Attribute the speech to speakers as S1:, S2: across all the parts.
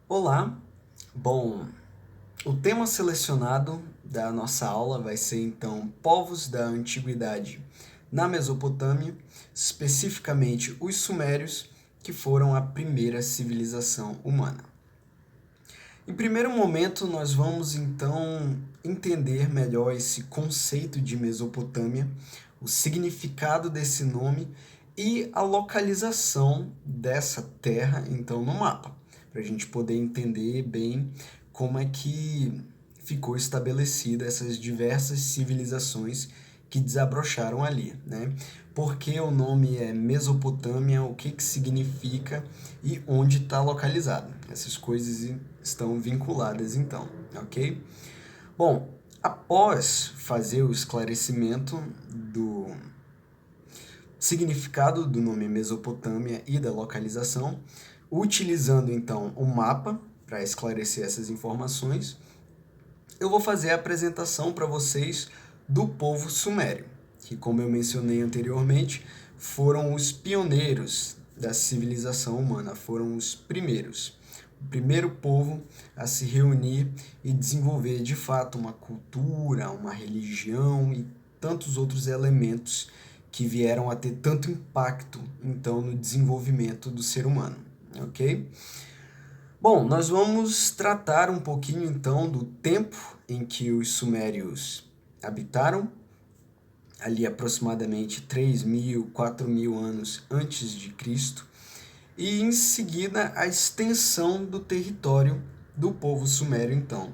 S1: Olá! Bom, o tema selecionado da nossa aula vai ser então povos da antiguidade na Mesopotâmia, especificamente os sumérios, que foram a primeira civilização humana. Em primeiro momento, nós vamos então entender melhor esse conceito de Mesopotâmia, o significado desse nome e a localização dessa terra então no mapa, para a gente poder entender bem como é que ficou estabelecida essas diversas civilizações que desabrocharam ali, né? Por que o nome é Mesopotâmia, o que significa e onde está localizado. Essas coisas estão vinculadas então, ok? Bom, após fazer o esclarecimento do significado do nome Mesopotâmia e da localização, utilizando então o mapa para esclarecer essas informações, eu vou fazer a apresentação para vocês do povo sumério, que, como eu mencionei anteriormente, foram os pioneiros da civilização humana, foram os primeiros. O primeiro povo a se reunir e desenvolver de fato uma cultura, uma religião e tantos outros elementos que vieram a ter tanto impacto então no desenvolvimento do ser humano, ok? Bom, nós vamos tratar um pouquinho então do tempo em que os sumérios habitaram, ali aproximadamente 3.000, 4.000 anos antes de Cristo, e em seguida a extensão do território do povo sumério então.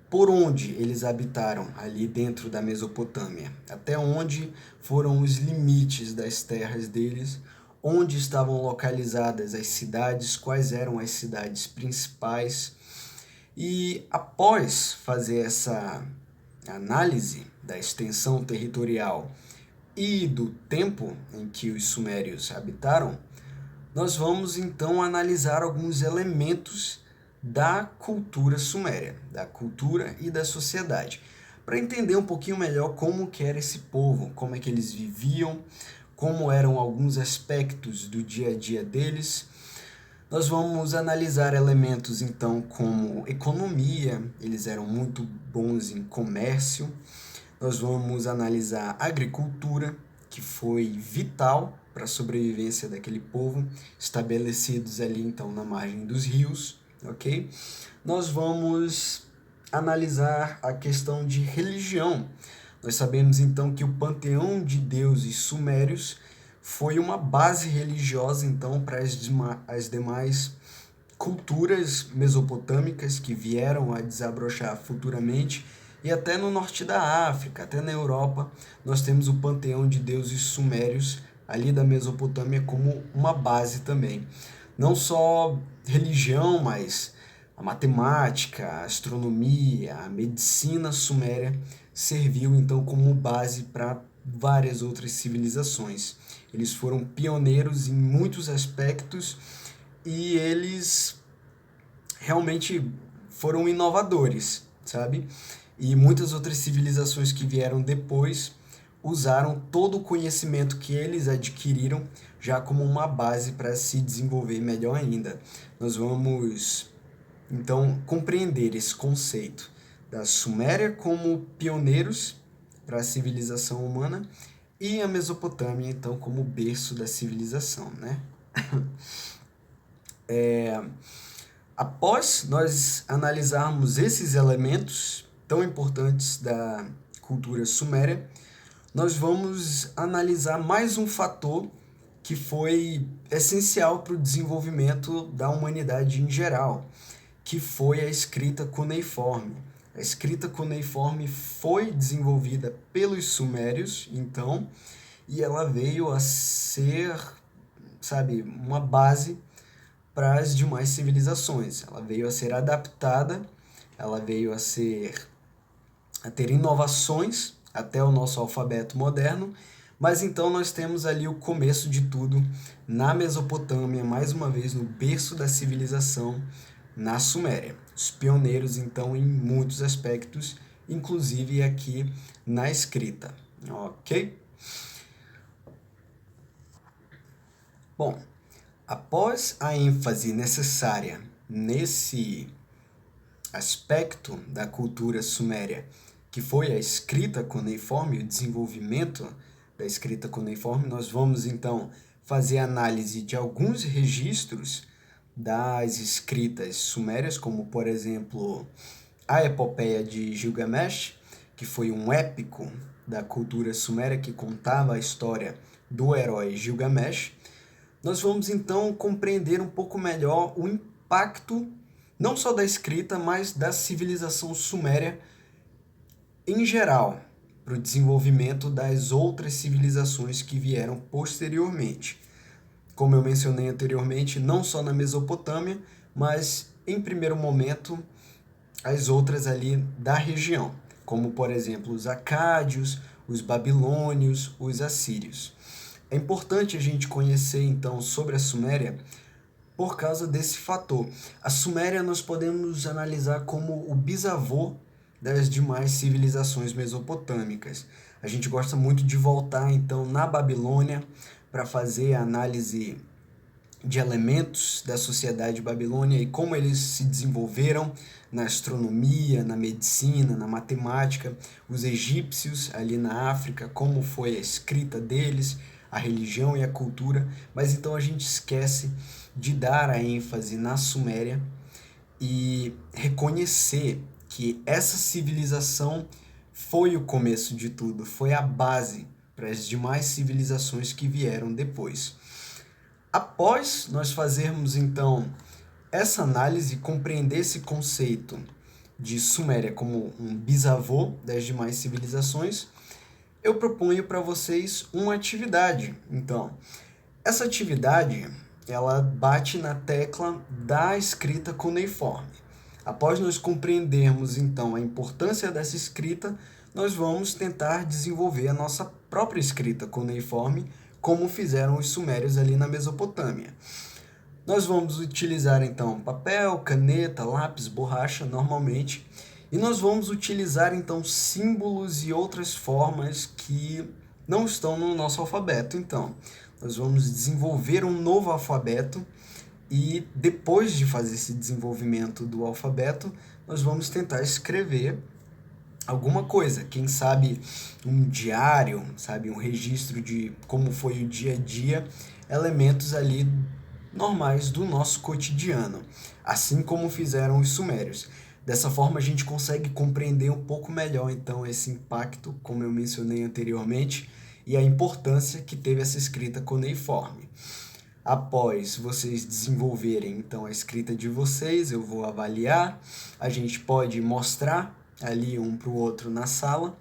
S1: Por onde eles habitaram ali dentro da Mesopotâmia, até onde foram os limites das terras deles, onde estavam localizadas as cidades, quais eram as cidades principais. E após fazer essa análise da extensão territorial e do tempo em que os sumérios habitaram, nós vamos então analisar alguns elementos da cultura suméria, da cultura e da sociedade, para entender um pouquinho melhor como que era esse povo, como é que eles viviam, como eram alguns aspectos do dia a dia deles. Nós vamos analisar elementos então como economia, eles eram muito bons em comércio. Nós vamos analisar agricultura, que foi vital para a sobrevivência daquele povo, estabelecidos ali então na margem dos rios, ok? Nós vamos analisar a questão de religião. Nós sabemos então que o panteão de deuses sumérios foi uma base religiosa então para as demais culturas mesopotâmicas que vieram a desabrochar futuramente, e até no norte da África, até na Europa, nós temos o panteão de deuses sumérios ali da Mesopotâmia como uma base também. Não só religião, mas a matemática, a astronomia, a medicina suméria serviu então como base para várias outras civilizações. Eles foram pioneiros em muitos aspectos e eles realmente foram inovadores, sabe? E muitas outras civilizações que vieram depois usaram todo o conhecimento que eles adquiriram já como uma base para se desenvolver melhor ainda. Nós vamos então compreender esse conceito da Suméria como pioneiros para a civilização humana e a Mesopotâmia então como berço da civilização, né? Após nós analisarmos esses elementos tão importantes da cultura suméria, nós vamos analisar mais um fator que foi essencial para o desenvolvimento da humanidade em geral, que foi a escrita cuneiforme. A escrita cuneiforme foi desenvolvida pelos sumérios, então, e ela veio a ser, sabe, uma base para as demais civilizações. Ela veio a ser adaptada, ela veio a ter inovações até o nosso alfabeto moderno, mas então nós temos ali o começo de tudo na Mesopotâmia, mais uma vez no berço da civilização, na Suméria. Os pioneiros então em muitos aspectos, inclusive aqui na escrita, ok? Bom, após a ênfase necessária nesse aspecto da cultura suméria, que foi a escrita cuneiforme, o desenvolvimento da escrita cuneiforme, nós vamos então fazer análise de alguns registros das escritas sumérias, como por exemplo a Epopeia de Gilgamesh, que foi um épico da cultura suméria que contava a história do herói Gilgamesh. Nós vamos então compreender um pouco melhor o impacto não só da escrita, mas da civilização suméria em geral, para o desenvolvimento das outras civilizações que vieram posteriormente. Como eu mencionei anteriormente, não só na Mesopotâmia, mas em primeiro momento as outras ali da região, como por exemplo os acádios, os babilônios, os assírios. É importante a gente conhecer então sobre a Suméria por causa desse fator. A Suméria nós podemos analisar como o bisavô das demais civilizações mesopotâmicas. A gente gosta muito de voltar então na Babilônia para fazer a análise de elementos da sociedade babilônia e como eles se desenvolveram na astronomia, na medicina, na matemática, os egípcios ali na África, como foi a escrita deles, a religião e a cultura, mas então a gente esquece de dar a ênfase na Suméria e reconhecer que essa civilização foi o começo de tudo, foi a base para as demais civilizações que vieram depois. Após nós fazermos então essa análise e compreender esse conceito de Suméria como um bisavô das demais civilizações, eu proponho para vocês uma atividade. Então, essa atividade, ela bate na tecla da escrita cuneiforme. Após nós compreendermos então a importância dessa escrita, nós vamos tentar desenvolver a nossa própria escrita cuneiforme, como fizeram os sumérios ali na Mesopotâmia. Nós vamos utilizar então papel, caneta, lápis, borracha normalmente, e nós vamos utilizar então símbolos e outras formas que não estão no nosso alfabeto. Então, nós vamos desenvolver um novo alfabeto e depois de fazer esse desenvolvimento do alfabeto, nós vamos tentar escrever alguma coisa, quem sabe um diário, sabe, um registro de como foi o dia a dia, elementos ali normais do nosso cotidiano, assim como fizeram os sumérios. Dessa forma a gente consegue compreender um pouco melhor então esse impacto, como eu mencionei anteriormente, e a importância que teve essa escrita cuneiforme. Após vocês desenvolverem então a escrita de vocês, eu vou avaliar, a gente pode mostrar ali um para o outro na sala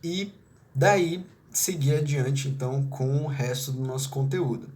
S1: e daí seguir adiante então com o resto do nosso conteúdo.